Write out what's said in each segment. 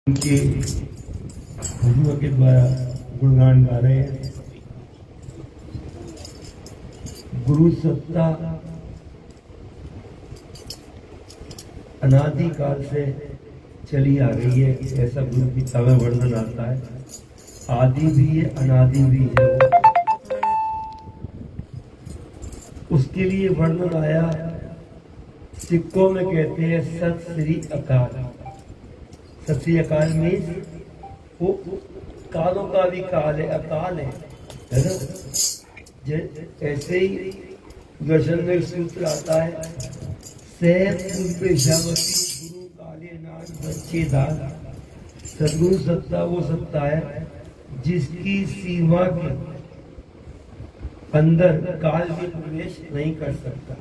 उनके गुरुओं के द्वारा गुणगान गा रहे हैं। गुरु सत्ता अनादि काल से चली आ रही है, ऐसा गुरु गीता में वर्णन आता है। आदि भी है, अनादि भी है। उसके लिए वर्णन आया, सिक्कों में कहते हैं सत श्री अकाल। सत श्री अकाल में वो कालों का भी काल है, अकाल है ना। ऐसे ही दर्शन में सूत्र आता है, पेशावती गुरु काले नाग बच्चे दादा। सदगुरु सत्ता वो सत्ता है जिसकी सीमा के अंदर काल भी प्रवेश नहीं कर सकता।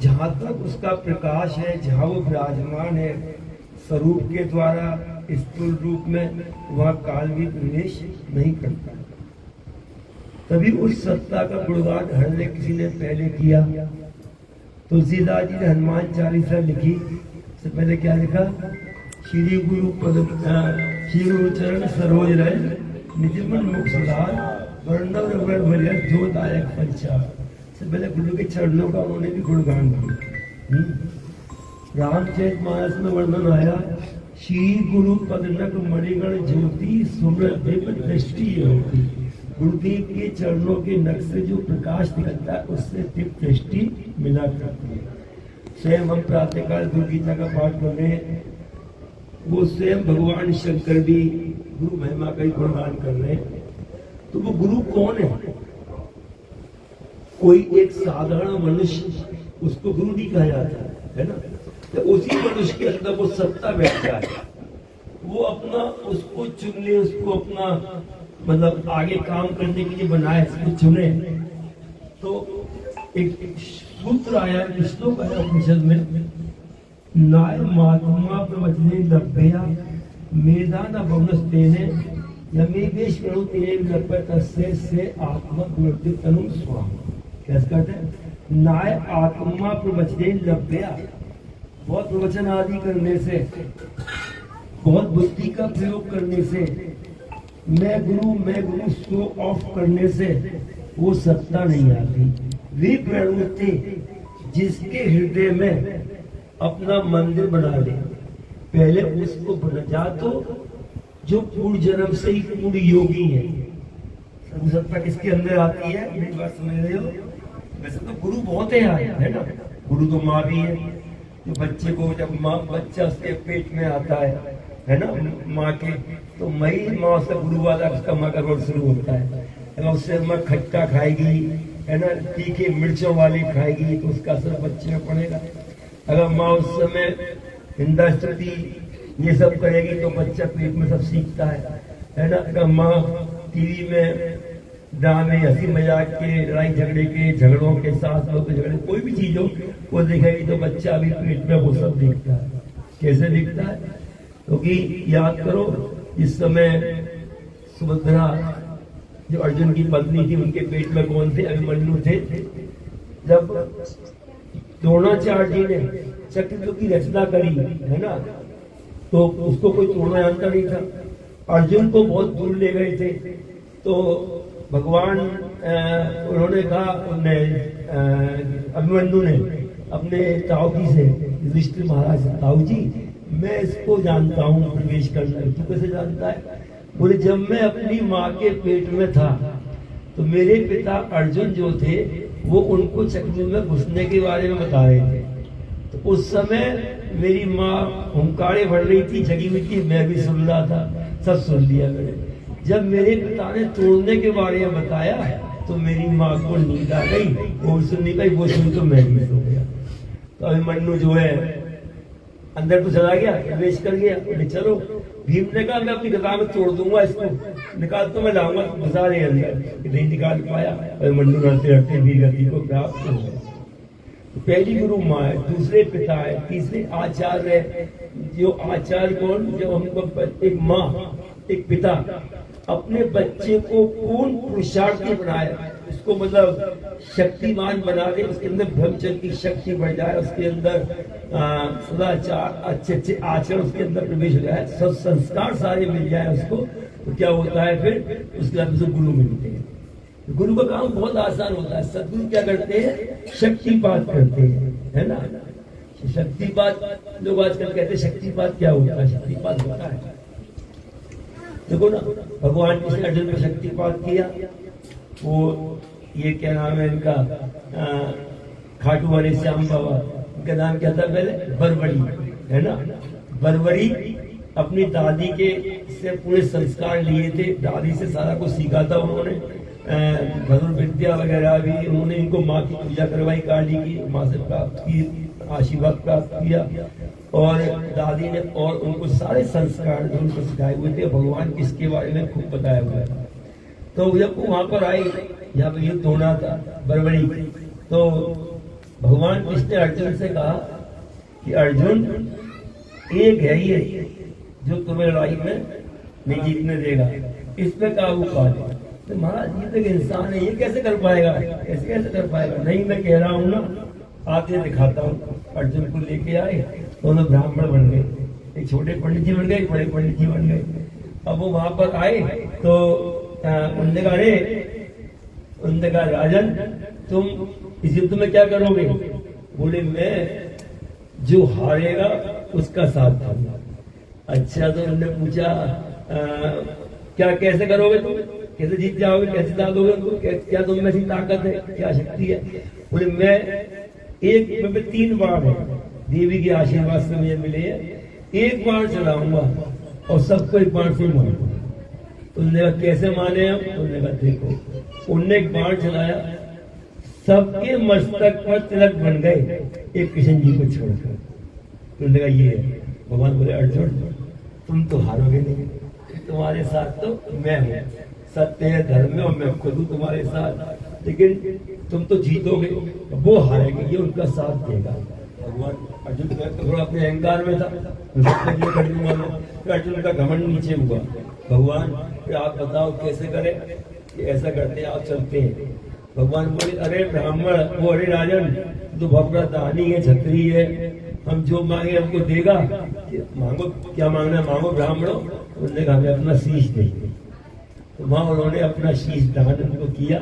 जहां तक उसका प्रकाश है, जहां वो विराजमान है स्वरूप के द्वारा स्थूल रूप में, वह काल भी प्रवेश नहीं करता। तभी उस सत्ता का गुणगान हर ने किसी ने पहले किया। तुलसीदास जी ने हनुमान चालीसा लिखी, से पहले क्या लिखा? श्री गुरु पद श्री गुरु चरण सरोज रज निज मन मुख सुधार वर्णव रघुवर भजन जो दायक पंचार। से पहले गुरु के चरणों का उन्होंने भी गुणगान किया। रामचरितमानस में वर्णन आया, श्री गुरु पदनक मणिगण ज्योति सुमर देव दृष्टि होती। गुरुदेव के चरणों के नख से जो प्रकाश निकलता है उससे दिव्य दृष्टि मिला करती है। स्वयं हम प्रातःकाल गुरु गीता का पाठ कर रहे हैं, वो स्वयं भगवान शंकर भी गुरु महिमा का ही गुणगान कर रहे हैं। तो वो गुरु कौन है? कोई एक साधारण मनुष्य उसको गुरु नहीं कहा जाता है ना। तो उसी मनुष्य के अंदर वो सत्ता बैठ जाए, वो अपना उसको चुन ले, उसको अपना मतलब आगे काम करने के लिए बनाए, उसको चुने। तो एक सूत्र आया, श्लोक आया उपनिषद में, नाय महात्मा प्रवचने लभ्या मेधा न बहुनस्तेने यमेवेश तेरे लभ्य से आत्मा गुणति तनु स्वाम। कैसे कहते हैं? नाय आत्मा प्रवचने लभ्या, बहुत प्रवचन आदि करने से, बहुत बुद्धि का प्रयोग करने से, मैं गुरु शो ऑफ करने से वो सत्ता नहीं आती। वे प्रवृत्ति जिसके हृदय में अपना मंदिर बना ले, पहले उसको बना जा, तो जो पूर्ण जन्म से ही पूर्ण योगी है। सत्ता किसके अंदर आती है? मेरी बात समझ रहे हो? वैसे तो गुरु बहुत है ना। गुरु तो माँ भी है। तो बच्चे को जब बच्चा उसके पेट में आता है ना, माँ के, तो मई माँ से गुरु वाला उसका माँ का रोल शुरू होता है। उससे माँ खट्टा खाएगी है ना, तीखे मिर्चों वाली खाएगी, तो उसका असर बच्चे में पड़ेगा। अगर माँ उस समय हिंदा स्तुति ये सब करेगी तो बच्चा पेट में सब सीखता है ना। अगर माँ टीवी में ड्रामे, हंसी मजाक के, लड़ाई झगड़े के, झगड़ों के साथ लोग झगड़े, कोई भी चीज हो वो देखेगी तो बच्चा अभी पेट में वो सब दिखता है। कैसे दिखता है? क्योंकि याद करो, इस समय सुभद्रा जो अर्जुन की पत्नी थी, उनके पेट में कौन थे? अभिमन्यु थे। जब द्रोणाचार्य जी ने चक्रव्यूह की रचना करी है ना, तो उसको कोई तोड़ना जानता नहीं था। अर्जुन को बहुत दूर ले गए थे, तो भगवान उन्होंने कहा, अभिमन्यु ने अपने ताऊ जी से, युधिष्ठिर महाराज, ताऊ जी मैं इसको जानता हूँ प्रवेश करना। तू कैसे जानता है? बोले जब मैं अपनी माँ के पेट में था तो मेरे पिता अर्जुन जो थे वो उनको चक्रव्यूह में घुसने के बारे में बता रहे थे। तो उस समय मेरी माँ हुंकारे भर रही थी, जगी हुई थी, मैं भी सुन रहा था, सब सुन लिया मैंने। जब मेरे पिता ने तोड़ने के बारे में बताया तो मेरी माँ को नींद आ गई, वो सुन नहीं पाई, वो सुन तो मैं भी सो गया। तो अभिमन्यु जो है अंदर तो चला गया, प्रवेश कर गया। बोले चलो, भीम ने कहा मैं अपनी गदा में तोड़ दूंगा, इसको निकाल तो मैं लाऊंगा, घुसा रहे अंदर, नहीं निकाल पाया। अभिमन्यु लड़ते लड़ते वीर गति को प्राप्त हो गया। पहली गुरु माँ है, दूसरे पिता है, तीसरे आचार्य है। जो आचार्य कौन? जब हमको एक माँ, एक पिता अपने बच्चे को पूर्ण पुरुषार्थी बनाए, उसको मतलब शक्तिमान बना दे, उसके अंदर ब्रह्मचर्य की शक्ति बढ़ जाए, उसके अंदर सदाचार, अच्छे अच्छे आचरण उसके अंदर प्रवेश हो जाए, सब संस्कार सारे मिल जाए उसको, तो क्या होता है फिर उसके बाद उसे गुरु मिलते हैं। गुरु का काम बहुत आसान होता है। सदगुरु क्या करते हैं? शक्तिपात करते हैं, है ना। शक्तिपात लोग आजकल कहते हैं, शक्तिपात क्या होता है? शक्तिपात होता है, देखो ना, भगवान कृष्ण अर्जुन को शक्तिपात किया। वो ये क्या नाम है इनका, खाटू वाले श्याम बाबा, इनका नाम क्या था पहले? बरबरी, है ना। बरबरी अपनी दादी के से पूरे संस्कार लिए थे, दादी से सारा कुछ सीखा था उन्होंने, धनुर्विद्या वगैरह भी उन्होंने। इनको माँ की पूजा करवाई, काली की, माँ से प्राप्त की, आशीर्वाद प्राप्त किया, और दादी ने और उनको सारे संस्कार जो उनको सिखाए हुए थे, भगवान किसके बारे में खूब बताया हुआ था। तो जब वहां पर आई, यहाँ पे युद्ध होना था बरबरी, तो भगवान कृष्ण ने अर्जुन से कहा कि अर्जुन, एक है ये जो तुम्हें लड़ाई में नहीं जीतने देगा, इस पे काबू पा ले। तो महाराज ये तो इंसान है, ये कैसे कर पाएगा? ऐसे कैसे कर पाएगा? नहीं, मैं कह रहा हूँ ना, आते दिखाता हूँ। अर्जुन को लेके आए, दोनों ब्राह्मण बन गए, एक छोटे पंडित जी बन गए, एक बड़े पंडित जी बन गए। अब वो वहां पर आए तो उन्होंने कहा, अरे, उन्होंने कहा, राजन तुम इस युद्ध में क्या करोगे? बोले, मैं जो हारेगा उसका साथ दूंगा। अच्छा, तो उन्होंने पूछा, क्या कैसे करोगे तुम? कैसे जीत जाओगे? कैसे दादोगे उनको? क्या तुम में ऐसी ताकत है? क्या शक्ति है? बोले, मैं एक में 3 बार है, देवी के आशीर्वाद से मुझे मिले हैं, 1 बार चलाऊंगा और सबको 1 बार से मारूंगा। उन्होंने कहा, कैसे माने हम? उन्होंने कहा, देखो, उनने 1 बार चलाया, सबके मस्तक पर तिलक बन गए, एक कृष्ण जी को छोड़कर। उन्होंने कहा, ये है। भगवान बोले, अर्जुन तुम तो हारोगे नहीं, तुम्हारे साथ तो मैं हूँ, सत्य है, धर्म है, और मैं खुद हूँ तुम्हारे साथ, लेकिन तुम तो जीतोगे, वो हारेंगे, ये उनका साथ देगा। भगवान अर्जुन तो थोड़ा अपने अहंकार में था, कर दूंगा मैं, तो अर्जुन का घमंड नीचे हुआ। भगवान फिर आप बताओ कैसे करें? ऐसा करते हैं, आप चलते हैं। भगवान बोले, अरे ब्राह्मण, वो अरे राजन, तो भगवान दानी है, छत्री है, हम जो मांगे हमको देगा, मांगो, क्या मांगना मांगो ब्राह्मणों। उन्होंने कहा, हमें अपना शीश देंगे। तो वहां उन्होंने अपना शीश दान उनको किया।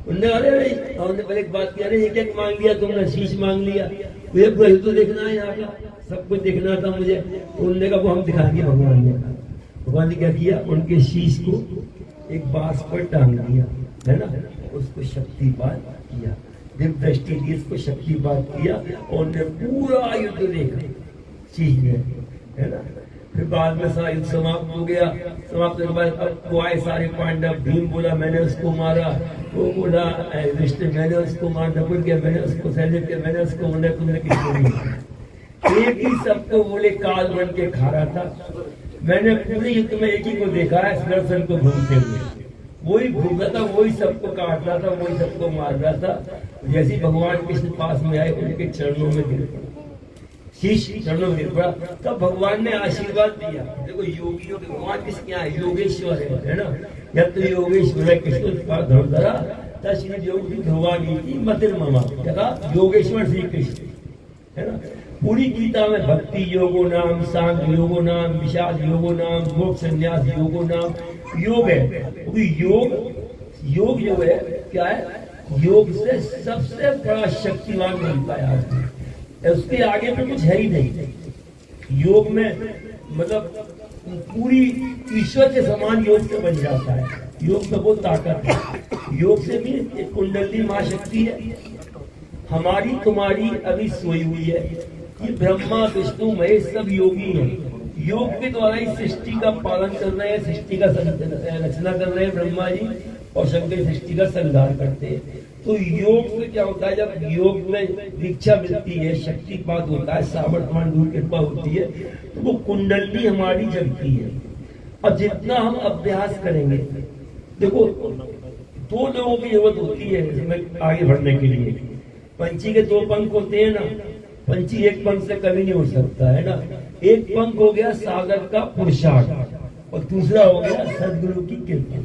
उन्होंने उन्होंने पहले एक बात किया, अरे ये क्या मांग लिया तुमने? शीश मांग लिया। मुझे पूरा तो देखना है, यहाँ का सब कुछ देखना था मुझे। उन्होंने कहा, वो हम दिखाएंगे। भगवान ने भगवान ने क्या किया? उनके शीश को एक बांस पर टांग दिया, है ना, उसको शक्तिपात किया, दिव्य दृष्टि दी, उसको शक्तिपात किया, और उन्होंने पूरा युद्ध देखा शीश में, है ना। फिर बाद में सारा युद्ध समाप्त हो गया। समाप्त होने के बाद अब वो आए सारे पांडव। भीम बोला, मैंने उसको मारा, वो बोला विष्णु, मैंने उसको मारा, नकुल किया, मैंने उसको, सहदेव किया, मैंने उसको, बोले तुमने किसको नहीं मारा? एक ही सबको बोले काल बन के खा रहा था। मैंने पूरे युद्ध में एक ही को देखा है, सुदर्शन को घूमते हुए, वही घूम रहा था, वही सबको काट रहा था, वही सबको मार रहा था। जैसे भगवान कृष्ण पास में आए, उनके चरणों में गिर पड़ा, शीश चरणों में गिर पड़ा। तब भगवान ने आशीर्वाद दिया। देखो, योगियों के भगवान कृष्ण क्या है? योगेश्वर है ना। जब तो योगेश्वर है कृष्ण धरा तस्वीर योगी ध्रुवानी की मतिर ममा, क्या योगेश्वर श्री कृष्ण, है ना। पूरी गीता में भक्ति योगो नाम, सांख्य योगो नाम, विषाद योगो नाम, मोक्ष संन्यास योगो नाम, योग है। योग जो है क्या है? योग से सबसे बड़ा शक्तिवान बनता है आदमी, उसके आगे में कुछ है ही नहीं। योग में मतलब पूरी ईश्वर के समान योग से बन जाता है। योग में बहुत ताकत है। योग से भी एक कुंडली महाशक्ति है, हमारी तुम्हारी अभी सोई हुई है। ये ब्रह्मा विष्णु महेश सब योगी हैं। योग के द्वारा ही सृष्टि का पालन कर रहे हैं, सृष्टि का रचना कर रहे हैं ब्रह्मा जी, और शंकर सृष्टि का संहार करते हैं। तो योग से क्या होता है? जब योग में दीक्षा मिलती है, शक्तिपात होता है, सामर्थ्यवान गुरु कृपा होती है, तो वो कुंडली हमारी जगती है। और जितना हम अभ्यास करेंगे, देखो 2 लोगों की जरूरत होती है इसमें आगे बढ़ने के लिए। पंछी के 2 पंख होते हैं ना, पंछी एक पंख से कभी नहीं उड़ सकता, है ना। एक पंख हो गया सागर का पुरुषार्थ, और दूसरा हो गया सदगुरु की कृपा।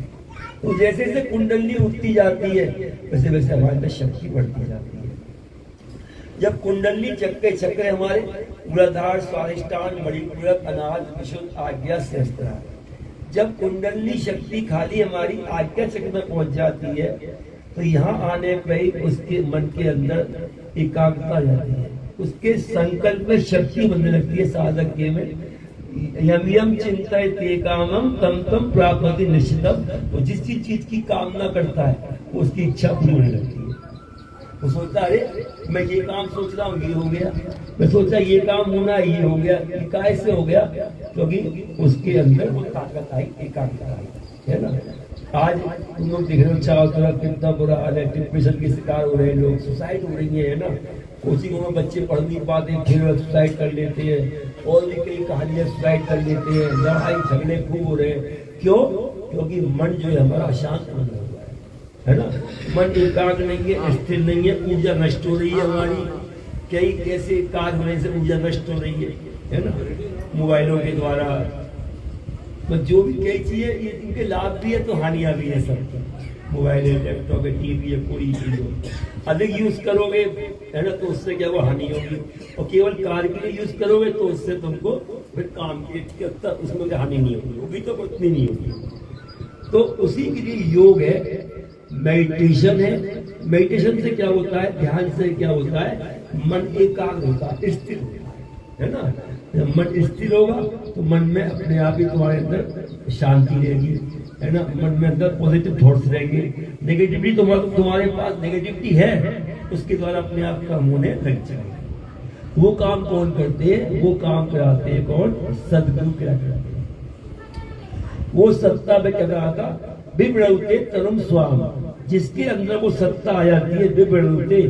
तो जैसे जैसे कुंडली उठती जाती है, वैसे वैसे हमारे अंदर शक्ति बढ़ती जाती है। जब कुंडली चक्र हमारे मूलाधार, स्वादिष्टान, मणिपूरक, अनाहत, विशुद्ध, आज्ञा, सहस्त्रार, जब कुंडली शक्ति खाली हमारी आज्ञा चक्र में पहुंच जाती है तो यहाँ आने पर ही उसके मन के अंदर एकाग्रता आ जाती है, उसके संकल्प में शक्ति बनने लगती है। साधक के में यम यम चिंतयते कामम तम तम प्राप्ति निश्चितम, वो जिस चीज की कामना करता है वो उसकी इच्छा पूरी होने लगती है। वो सोचता अरे मैं ये काम सोच रहा हूँ, ये हो गया, मैं सोचा ये काम होना, ये हो गया, ये कैसे हो गया, क्योंकि उसके अंदर वो ताकत आई, एकाग्रता आई, है ना। आज तुम लोग देख रहे हो चारों तरफ कितना बुरा हाल है, डिप्रेशन के शिकार हो रहे हैं लोग, सुसाइड हो रही है ना। कोचिंगों में बच्चे पढ़ नहीं पाते, फिर सुसाइड कर लेते हैं, और भी कई कहानियां सुसाइड कर लेते हैं, लड़ाई झगड़े खूब हो रहे हैं। क्यों? क्योंकि मन जो है हमारा अशांत बना हुआ है ना। मन एकाग्र नहीं है, स्थिर नहीं है, ऊर्जा नष्ट हो रही है हमारी। कई कैसे कार्य होने से ऊर्जा नष्ट हो रही है ना, मोबाइलों के द्वारा। तो जो भी कई चीजें इनके लाभ भी है तो हानियां भी है सबकी। मोबाइल है, लैपटॉप है, टीवी है, कोई चीज हो अधिक यूज करोगे है ना तो उससे क्या वो हानि होगी, और केवल कार्य के लिए यूज करोगे तो उससे तुमको फिर काम की उसमें हानि नहीं होगी तो उतनी नहीं होगी। तो उसी के लिए योग है, मेडिटेशन है। मेडिटेशन से क्या होता है, ध्यान से क्या होता है, मन एकाग्र होता है, स्थिर होता है ना। जब मन स्थिर होगा तो मन में अपने आप ही तुम्हारे अंदर शांति रहेगी, है ना। मन में अंदर पॉजिटिव थॉट्स रहेंगे, नेगेटिविटी तुम्हारे पास नेगेटिविटी है उसके द्वारा अपने आप कम होने लग जाएगा। वो काम कौन करते हैं, वो काम कराते हैं कौन, सदगुरु क्या कराते हैं। वो सत्ता में क्या कराता, विप्रणुते तरुम स्वाम, जिसके अंदर वो सत्ता आ जाती है, विप्रणुते,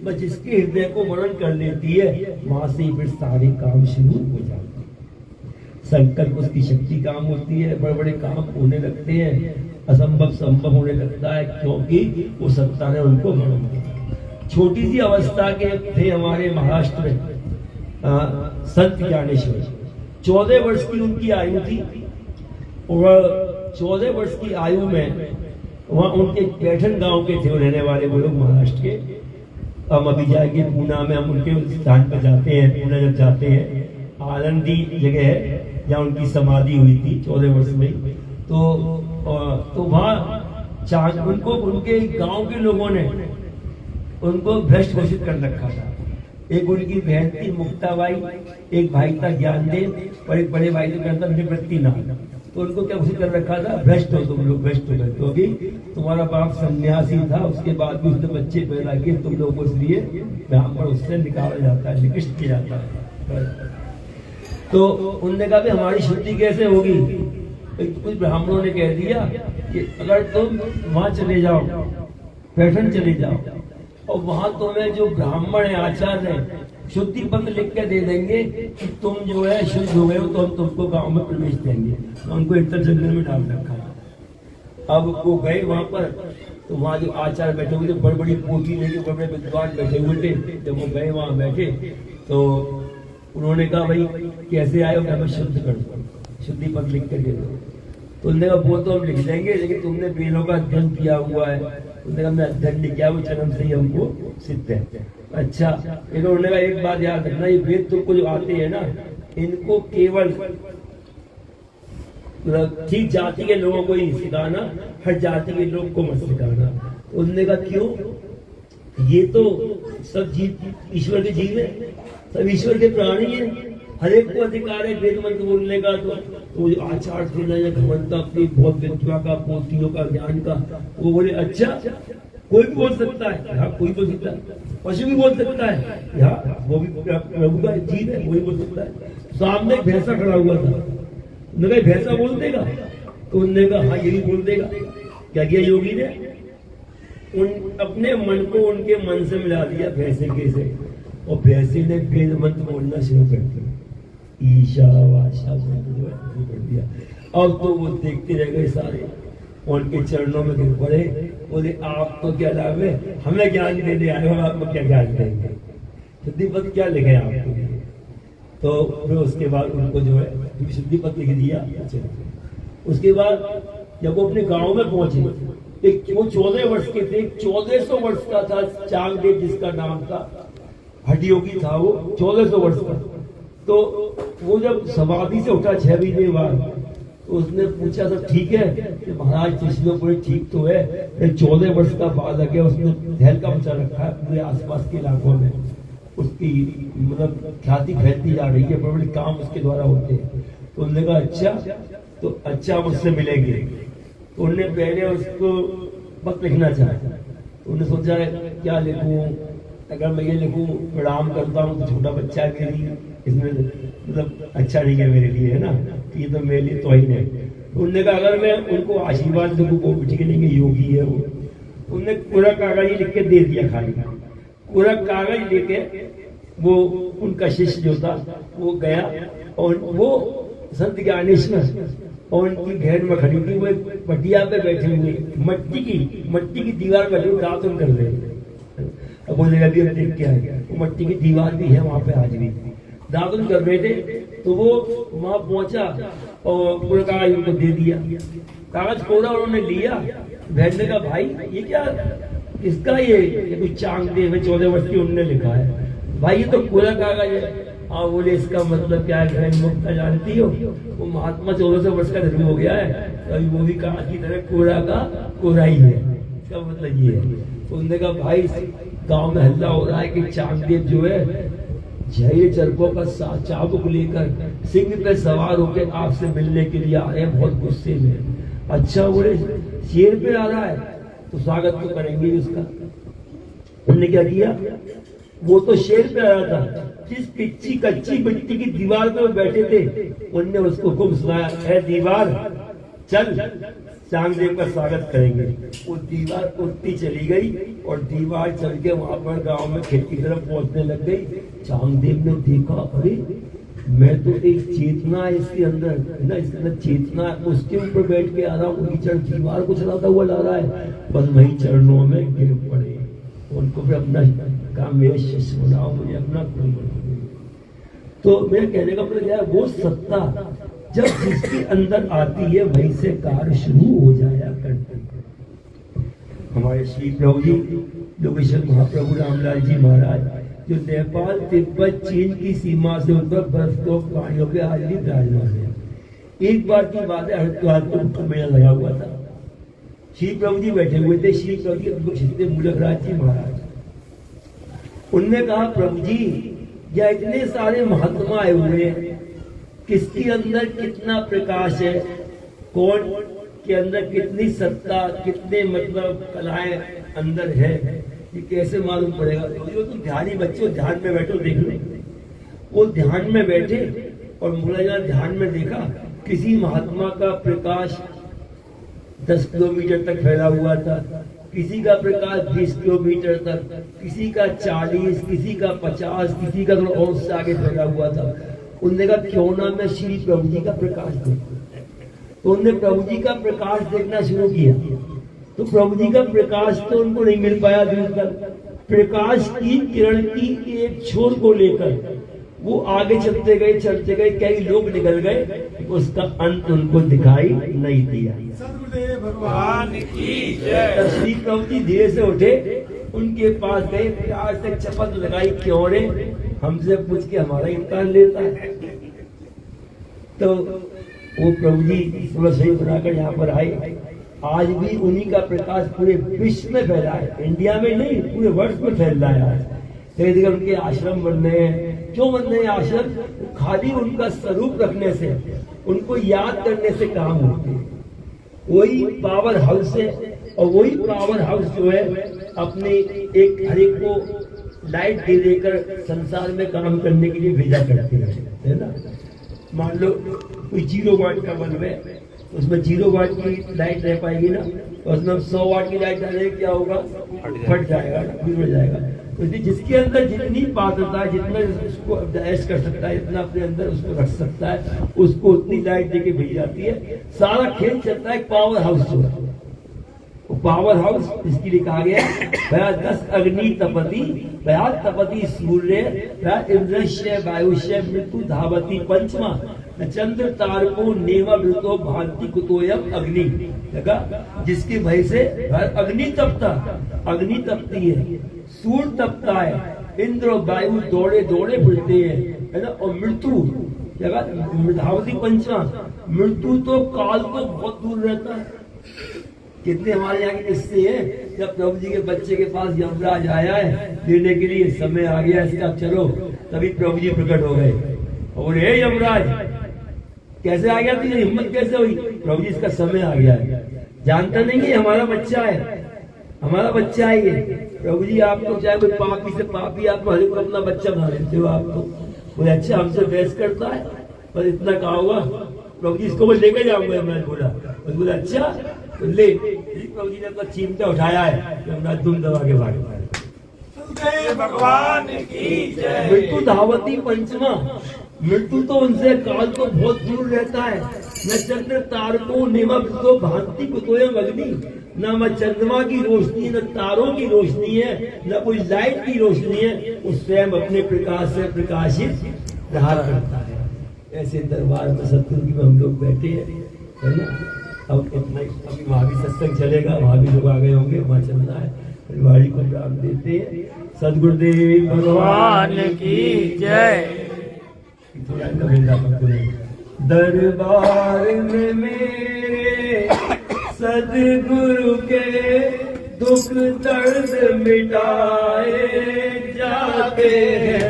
बस जिसके हृदय को वर्ण कर लेती है, वहां से फिर सारे काम शुरू हो जाते हैं। संकल्प उसकी शक्ति काम होती है, बड़े बड़े काम होने लगते हैं, असंभव संभव होने लगता है, क्योंकि वो सत्ता ने उनको वर्ण किया। छोटी सी अवस्था के थे हमारे महाराष्ट्र में संत ज्ञानेश्वर, 14 वर्ष की उनकी आयु थी, और 14 वर्ष की आयु में वहाँ उनके पैठन गांव के थे रहने वाले वो लोग महाराष्ट्र के। हम अभी जाएंगे पूना में, हम उनके स्थान पर जाते हैं। पूना जब जाते हैं, आनंदी जगह है जहाँ उनकी समाधि हुई थी 14 वर्ष में। तो वहाँ उनको उनके गांव के लोगों ने उनको भ्रष्ट घोषित कर रखा था। एक उनकी बहन थी मुक्ताबाई, एक भाई था ज्ञानदेव, और एक बड़े भाई का था निवृत्ति नाम। तो उनको क्या घोषित कर रखा था, भ्रष्ट हो तुम लोग, भ्रष्ट हो गए, क्योंकि तुम्हारा बाप सन्यासी था, उसके बाद भी उसने बच्चे पैदा किए, तुम लोगों को इसलिए ब्राह्मण उससे निकाला जाता है, निकृष्ट किया जाता है। तो उनने कहा कि हमारी शुद्धि कैसे होगी। कुछ ब्राह्मणों ने कह दिया कि अगर तुम वहां चले जाओ, पैठन चले जाओ, और वहां तुम्हें जो ब्राह्मण है, आचार्य है, शुद्धि पत्र लिख के दे देंगे कि तुम जो है शुद्ध हो गए हो, तो हम तुमको गांव में प्रवेश देंगे। तो उनको इतर जंगल में डाल रखा है। अब वो गए वहां पर, तो वहां जो आचार्य बैठे हुए थे, बड़ी बड़ी पोथी लेके बड़े बड़े विद्वान बैठे हुए थे। जब वो गए वहां बैठे तो उन्होंने कहा भाई कैसे आए हो, हमें शुद्ध कर दो, शुद्धि पत्र लिख के दे दो। तो उन्होंने कहा वो तो हम लिख देंगे, लेकिन तुमने वेदों का अध्ययन किया हुआ है। उन्होंने कहा हमने अध्ययन नहीं किया, वो जन्म से ही हमको सिद्ध है। अच्छा, इन्होंने कहा एक बात याद रखना, ये वेद तुमको जो आते हैं ना, इनको केवल ठीक जाति के लोगों को ही सिखाना, हर जाति के लोग को मत सिखाना। उन्होंने कहा क्यों, ये तो सब जीव ईश्वर के जीव है, सब ईश्वर के प्राणी है, हर एक को अधिकार है वेद मंत्र बोलने का। तो जो आचार्य थे ना, या घमंड अपनी बहुत विद्या का, पोथियों का, ज्ञान का, वो बोले अच्छा कोई भी बोल सकता है, हाँ कोई बोल सकता है, पशु भी बोल सकता है, हाँ वो भी प्रभु का जीव है, वो भी बोल सकता है। सामने एक भैंसा खड़ा हुआ था, उन्होंने कहा भैंसा बोल देगा, तो उन्होंने कहा हाँ ये भी बोल देगा। क्या किया योगी ने, अपने मन को उनके मन से मिला दिया भैंसे के से, और भैंसे ने वेद मंत्र बोलना शुरू कर दिया, ईशावाशा शुरू कर दिया। अब तो वो देखते रह गए सारे, उनके चरणों में गिर पड़े, बोले आप तो क्या लाभ है, हमें ज्ञान देने आए हो, आपको क्या ज्ञान देंगे, शुद्धि पत्र क्या लिखे आपके लिए। तो फिर उसके बाद उनको जो है शुद्धि पत्र लिख दिया। उसके बाद जब वो अपने गांव में पहुंचे, वो 14 वर्ष के थे, 1400 वर्ष का था चांगदेव जिसका नाम था, हठयोगी था वो, 1400 वर्ष का। तो वो जब समाधि से उठा 6 महीने बाद, तो उसने पूछा सब ठीक है कि महाराज कृष्णपुरी ठीक तो है, 14 वर्ष का बालक है, उसने तहलका मचा रखा है पूरे आसपास के इलाकों में, उसकी मतलब ख्याति फैलती जा रही है, बड़े बड़े काम उसके द्वारा होते हैं। तो उन्होंने कहा अच्छा, तो अच्छा मुझसे मिलेंगे। तो उन्होंने पहले उसको वक्त लिखना चाहा, तो उन्होंने सोचा क्या लिखूं, अगर मैं ये लिखूं प्रणाम करता हूँ तो छोटा बच्चा है मेरी, इसमें मतलब अच्छा नहीं है मेरे लिए, है ना, ये तो मेरे लिए तो ही नहीं। तो उन्होंने कहा अगर मैं उनको आशीर्वाद लिखूं वो भी ठीक नहीं, योगी है वो। उन्होंने पूरा कागज लिख के दे दिया, खाली पूरा कागज लेके वो उनका शिष्य जो था वो गया, और वो संत ज्ञानेश्वर और उनकी घेर में खड़ी थी, वो पटिया पे बैठे हुए मट्टी की दीवार पर जो दातुन कर रहे हैं। अब बोलेगा भी हम देख के आए, वो मट्टी की दीवार भी है वहां पे आज भी, दातुन कर रहे थे। तो वो वहां पहुंचा और पूरा कागज उनको दे दिया, कागज कोरा उन्होंने लिया। बैठने का भाई ये क्या, किसका ये कुछ चांग दे में 14 वर्ष की उन्होंने लिखा है, भाई ये तो कोरा कागज है। हाँ बोले इसका मतलब क्या है, मुक्ता जानती हो, वो महात्मा 1400 वर्ष का जन्म हो गया है, तो अभी वो भी कागज की तरह कोरा का कोरा ही है, इसका मतलब ये है। तो उन्होंने कहा भाई गांव में हल्ला हो रहा है कि चांगदेव जो है जय चरकों का चाबुक लेकर सिंह पे सवार होकर आपसे मिलने के लिए आ रहे हैं, बहुत गुस्से में। अच्छा बोले शेर पे आ रहा है तो स्वागत तो करेंगे उसका। उन्होंने क्या किया, वो तो शेर पे आया था, जिस कच्ची मिट्टी की दीवार पे बैठे थे उनने उसको हुक्म सुनाया, है दीवार चल चांगदेव का स्वागत करेंगे। वो दीवार उठती चली गई और दीवार चल के वहां पर गांव में खेत की तरफ पहुंचने लग गई। चांगदेव ने देखा, अरे मैं तो एक चेतना है इसके अंदर, ना इसके अंदर चेतना है, उसके ऊपर बैठ के आ रहा हूँ, दीवार को चलाता हुआ ला रहा है, बस वही चरणों में गिर पड़े। उनको भी अपना काम, मेरे शिष्य बनाओ, मुझे अपना गुरु बनाओ। तो मेरे कहने का मतलब क्या है, वो सत्ता जब जिसके अंदर आती है वहीं से कार्य शुरू हो जाया करते हैं। हमारे श्री प्रभु जी योगेश्वर महाप्रभु रामलाल जी महाराज जो नेपाल तिब्बत चीन की सीमा से ऊपर बरसों प्राणियों के आज भी विराजमान है। एक बार की बात है, हरिद्वार को मेला लगा हुआ था, श्री प्रभु जी बैठे हुए थे, श्री प्रभु जी मूलकराज जी महाराज, उनने कहा प्रभु जी या इतने सारे महात्मा आए हुए हैं, किसके अंदर कितना प्रकाश है, कौन के अंदर कितनी सत्ता, कितने मतलब कलाएं अंदर है, ये कैसे मालूम पड़ेगा। तो तुम ध्यानी बच्चों ध्यान में बैठो देख लो। वो ध्यान में बैठे और मुला ध्यान में देखा किसी महात्मा का प्रकाश 10 किलोमीटर तक फैला हुआ था, किसी का प्रकाश 20 किलोमीटर तक, किसी का 40, किसी का 50, किसी का थोड़ा और से आगे फैला हुआ था। उन्होंने कहा क्यों ना मैं श्री प्रभु जी का प्रकाश देखूं। तो उन्होंने प्रभु जी का प्रकाश देखना शुरू किया, तो प्रभु जी का प्रकाश तो उनको नहीं मिल पाया दूर तक। प्रकाश की किरण की एक छोर को लेकर वो आगे चलते गए, कई लोग निकल गए, उसका अंत उनको दिखाई नहीं दिया। भगवान की जय। श्री प्रभु जी धीरे से उठे, उनके पास गए, प्यार से चपत लगाई, क्यों रे हमसे पूछ के हमारा इम्तिहान लेता है। तो वो प्रभु जी थोड़ा सही बनाकर यहाँ पर आए। आज भी उन्हीं का प्रकाश पूरे विश्व में फैला है, इंडिया में नहीं पूरे वर्ल्ड में फैल रहा है। धीरे धीरे उनके आश्रम बन रहे हैं। क्यों बन रहे हैं आश्रम? खाली उनका स्वरूप रखने से, उनको याद करने से काम होते हैं। वही पावर हाउस है, और वही पावर हाउस जो है अपने एक हर एक को लाइट दे देकर संसार में काम करने के लिए भेजा करते हैं, है ना। मान लो कोई 0 वाट का बल्ब है, उसमें 0 वाट की लाइट रह पाएगी ना, और उसमें 100 वाट की लाइट डालेंगे क्या होगा? फट जाएगा, बिगड़ जाएगा। तो जिसके अंदर जितनी पात्रता है, जितना उसको ऐश कर सकता है, जितना अपने अंदर उसको रख सकता है, उसको उतनी लाइट देके भेज जाती है। सारा खेल चलता है पावर हाउस जो है। पावर हाउस इसके लिए कहा गया भया 10 अग्नि तपति, भया तपति सूर्य, भया इंद्रश्य वायुष्य मृत्यु धावती पंचमा, चंद्र तारको नेवा वृतो भांति कुतोयम अग्नि। देखा, जिसके भय से अग्नि तपता, अग्नि तपती है, सूर्य तपता है, इंद्र और वायु दौड़े दौड़े फिरते हैं, है ना। और मृत्यु धावती पंचमा, मृत्यु तो काल को बहुत दूर रहता है। कितने हमारे यहाँ के किस्से हैं, जब प्रभु जी के बच्चे के पास यमराज आया है लेने के लिए, समय आ गया इसका, चलो, तभी प्रभु जी प्रकट हो गए और हे यमराज कैसे आ गया, तुझे हिम्मत कैसे हुई? प्रभु जी इसका समय आ गया है, जानता नहीं है हमारा बच्चा है, हमारा बच्चा है ये। प्रभु जी आपको चाहे कोई पापी से पापी, आपको हर अपना बच्चा बना लेते हो। आपको बोले अच्छा हमसे बहस करता है, पर इतना कहा हुआ प्रभु जी इसको मैं लेकर जाऊंगा। मैं बोला अच्छा तो ले। प्रभु जी ने अपना चिमटा उठाया है, यमराज दुम दबा के भाग जय भगवान की जय। मृत्यु धावती पंचमा, मृत्यु तो उनसे काल तो बहुत दूर रहता है। न चंद्र तारको निमग्नो भांति कुतोयम अग्नि, न मैं चंद्रमा की रोशनी, न तारों की रोशनी है, न कोई लाइट की रोशनी है, वो स्वयं अपने प्रकाश से प्रकाशित रहा करता है। ऐसे दरबार में सतगुरु की हम लोग बैठे हैं, है ना। अब इतना अभी वहाँ भी सत्संग चलेगा, वहाँ भी लोग आ गए होंगे, वहाँ चलना है। परिवार को प्राप्त देते हैं। सदगुरुदेव भगवान की जय। दरबार में मेरे सदगुरु के दुख दर्द मिटाए जाते हैं।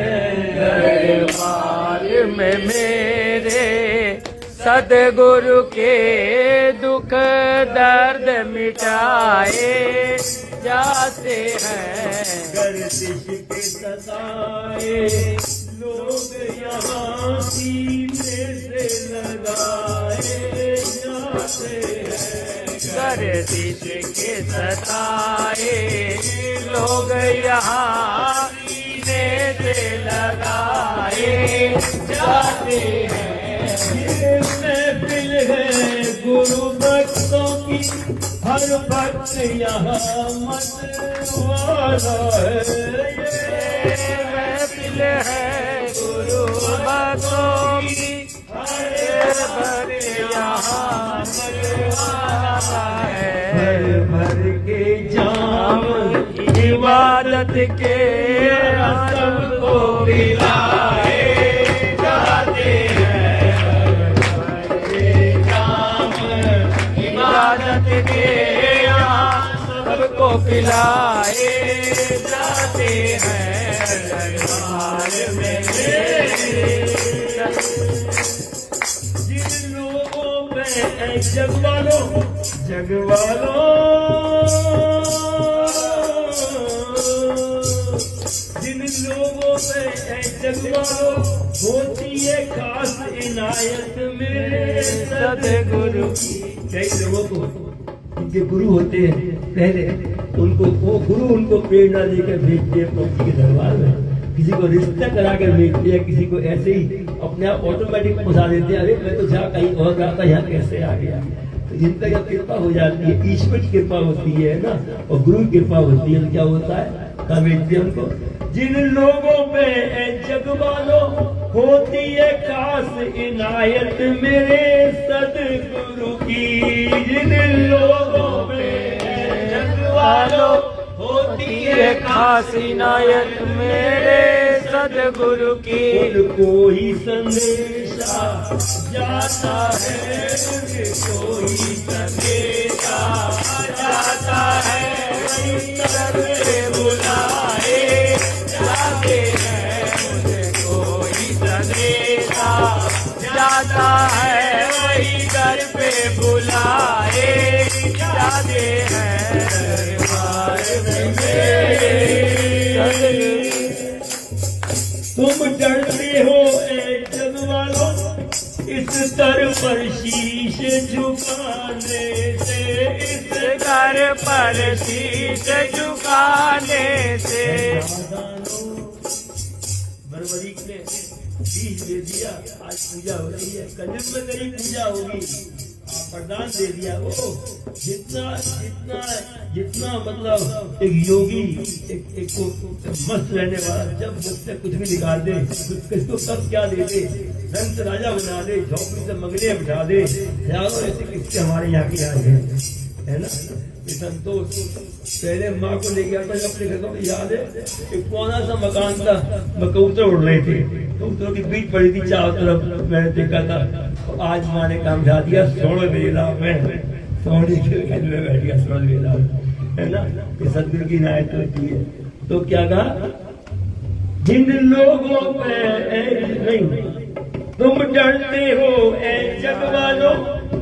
दरबार में मेरे सदगुरु के दुख दर्द मिटाए जाते हैं। गर्दिश के सताए लोग यहाँ सीने से लगाए जाते हैं। गर्दिश के सताए लोग यहाँ सीने से लगाए जाते हैं। ये महफिल है गुरु भक्तों की, हर भक्त यहाँ मतवाला है। ये महफिल है गुरु भक्तों की, हर भक्त यहाँ मतवाला है। भर भर के जाम इबादत के सबको पिलाए जाते हैं। इबादत के सबको पिलाए जाते हैं। दरबार में जिन लोगों में जगवालों जिन लोगों में जगवालों होती है खास इनायत मेरे सदगुरु की। कई लोगों को इनके गुरु होते हैं, पहले उनको वो गुरु उनको प्रेरणा देकर भेजते हैं प्रभु जी के दरबार में। किसी को रिश्ता करा कर भेजते हैं, किसी को ऐसे ही अपने आप ऑटोमेटिक पहुंचा देते हैं। अरे मैं तो जहाँ कहीं और रहा था, यहाँ कैसे आ गया। तो जिनका जब कृपा हो जाती है, ईश्वर की कृपा होती है ना, और गुरु की कृपा होती है, तो क्या होता है, कहा भेजते हैं उनको। जिन लोगों पे जगवालों होती है खास इनायत मेरे सदगुरु की। जिन लोगों पे जगवालों होती है खास इनायत मेरे सदगुरु की। उनको ही संदेशा जाता है, उनको ही संदेशा जाता है। बुलाए जाते हैं, मुझे कोई संदेशा जाता है, वही दर पे बुलाए जाते हैं। दरबार में तुम डरते हो ए जगवालों इस दर पर शीश झुकाने से, इस घर पर शीश झुकाने से। बरबरी ने शीश दे दिया, आज पूजा हो रही है, कल में तेरी पूजा होगी, प्रदान दे दिया। वो जितना जितना जितना मतलब एक योगी एक को मस्त रहने वाला, जब मुझसे कुछ भी निकाल दे, किसको कब क्या दे दे, रंग से राजा बना दे, झोंपड़ी से मंगले बिठा दे, हजारों ऐसे किससे हमारे यहाँ के आए हैं, है ना। ये संतोष पहले माँ को लेके आता है अपने घर में, याद है एक पुराना सा मकान था, कबूतर उड़ रहे थे, कबूतरों की बीच पड़ी थी चारों तरफ, मैंने देखा था। तो आज माँ ने काम जा दिया, सोने वेला में सोने के घर में बैठ गया, सोने वेला है ना। ये सदगुरु की इनायत होती है। तो क्या कहा, जिन लोगों पे नहीं तुम डरते हो ऐ जग वालों,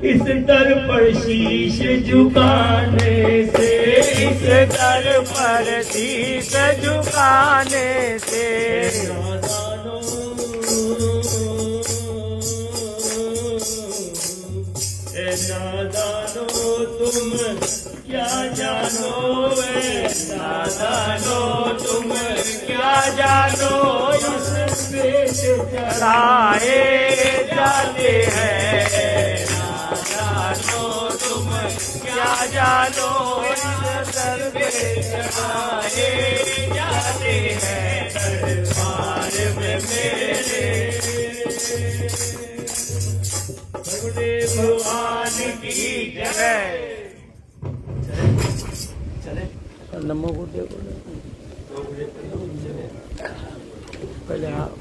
इस दर पर शीश झुकाने से, इस दर पर शीश झुकाने से। नादानो ए नादानो तुम क्या जानो, ए नादानो तुम क्या जानो, इस पेश चढ़ाए जाते हैं। नादानो तुम क्या जानो, इस दर पे चढ़ाए जाते हैं दरबार में मेरे। गुरुदेव भगवान की जय। नमो गुरुदेव पहले आप